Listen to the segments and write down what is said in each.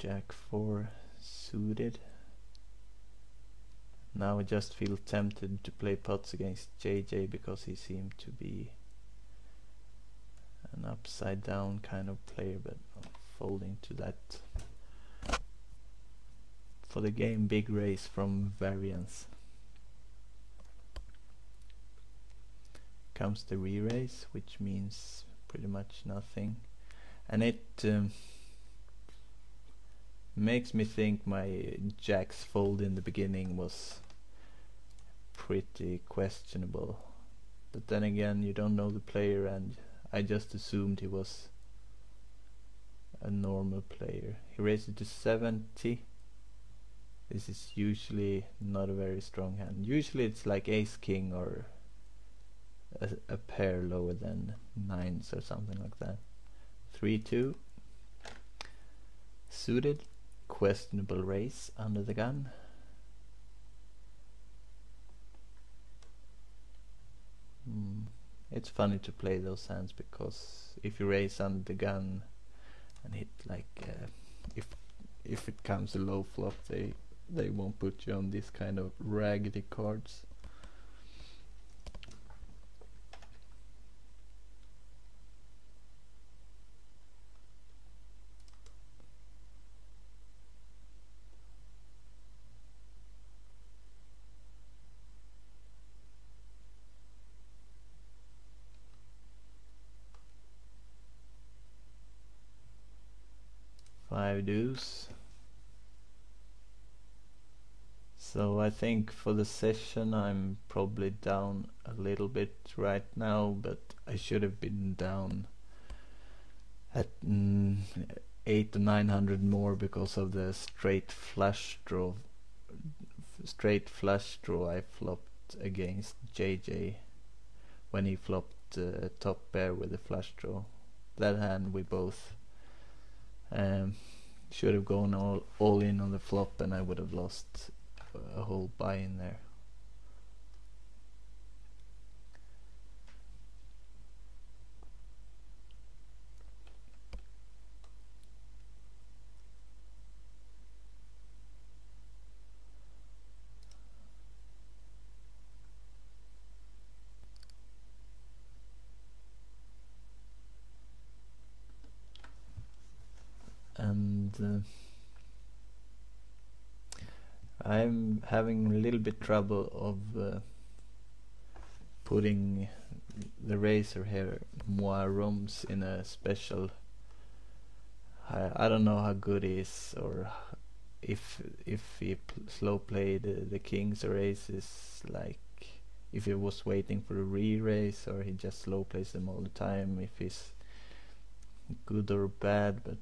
Jack 4 suited. Now I just feel tempted to play pots against JJ because he seemed to be an upside down kind of player, but I'm folding to that. For the game, big raise from variance. Comes the re-raise, which means pretty much nothing, and it makes me think my Jack's fold in the beginning was pretty questionable, but then again, you don't know the player, and I just assumed he was a normal player. He raised it to 70. This is usually not a very strong hand. Usually it's like ace king or a pair lower than nines or something like that. 3-2 suited, questionable raise under the gun. It's funny to play those hands because if you raise under the gun and hit like if it comes a low flop, they won't put you on this kind of raggedy cards. Five deuce. So I think for the session I'm probably down a little bit right now, but I should have been down at 800 to 900 more because of the straight flush draw. I flopped against JJ when he flopped top pair with a flush draw. That hand we both should have gone all in on the flop, and I would have lost a whole buy-in there. And I'm having a little bit trouble of putting the razor here, Moi Rooms, in a special. I don't know how good he is, or if he slow played the kings or aces, like if he was waiting for a re-raise, or he just slow plays them all the time, if he's good or bad. But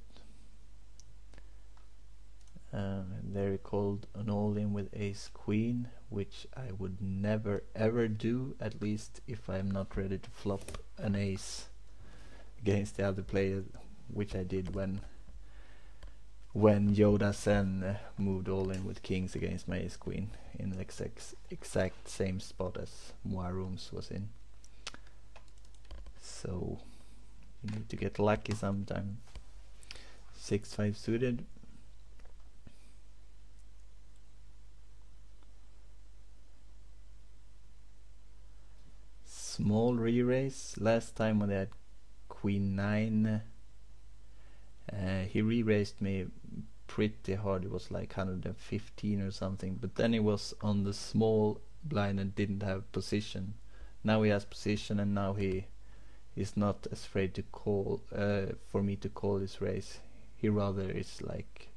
there he called an all-in with ace queen, which I would never ever do, at least if I'm not ready to flop an ace against the other player, which I did when Yoda Sen moved all in with kings against my ace queen in the exact same spot as Moi Rooms was in. So you need to get lucky sometime. 6-5 suited. Small re-raise. Last time when they had queen 9, he re-raised me pretty hard. It was like 115 or something, but then he was on the small blind and didn't have position. Now he has position, and now he is not as afraid to call for me to call his raise. He rather is like,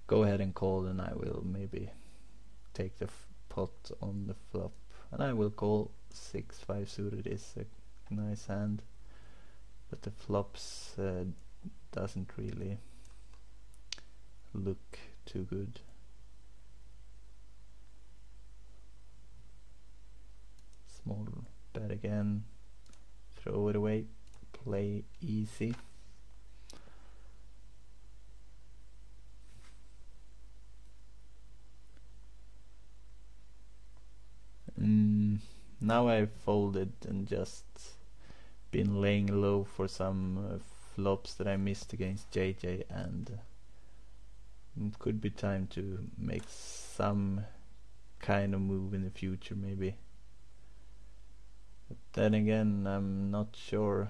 go ahead and call, and I will maybe take the pot on the flop, and I will call. 6-5 suited is a nice hand, but the flops doesn't really look too good. Small bet again, throw it away, play easy. Now I've folded and just been laying low for some flops that I missed against JJ, and Could be time to make some kind of move in the future, maybe. But then again, I'm not sure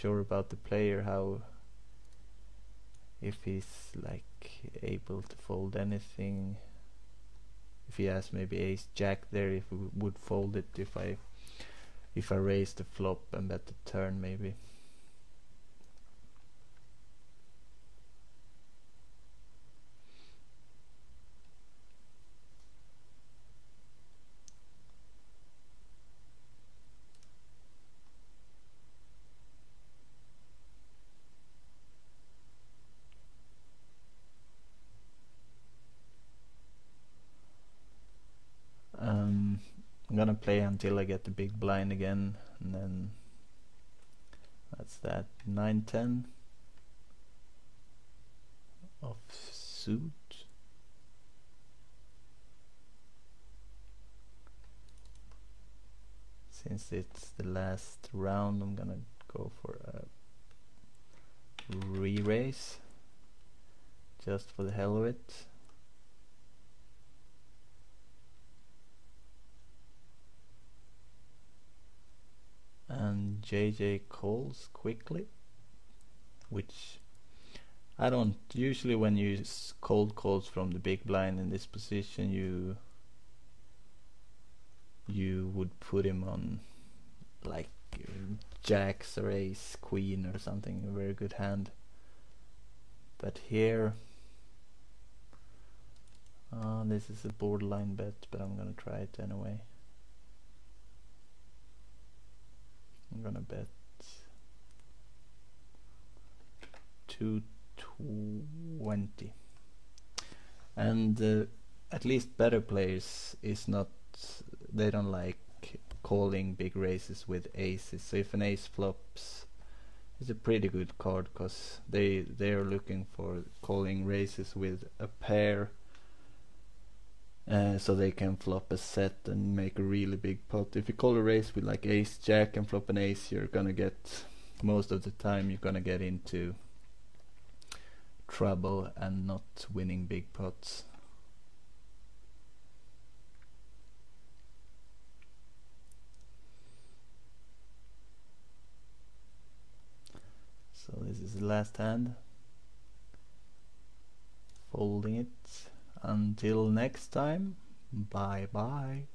about the player, how, if he's like able to fold anything. If he has maybe ace jack there, if we would fold it if I raise the flop and bet the turn, maybe. I'm gonna play until I get the big blind again, and then that's that. 9-10 of suit. Since it's the last round, I'm gonna go for a re-raise just for the hell of it. And JJ calls quickly, which I don't usually. When you cold calls from the big blind in this position, you would put him on like jacks or ace queen or something, a very good hand. But here, this is a borderline bet, but I'm gonna try it anyway. I'm gonna bet 220. And at least better players is not, they don't like calling big raises with aces. So if an ace flops, it's a pretty good card, because they are looking for calling raises with a pair, so they can flop a set and make a really big pot. If you call a raise with like ace jack and flop an ace, you're gonna get, most of the time you're gonna get into trouble and not winning big pots. So this is the last hand. Folding it. Until next time, bye bye.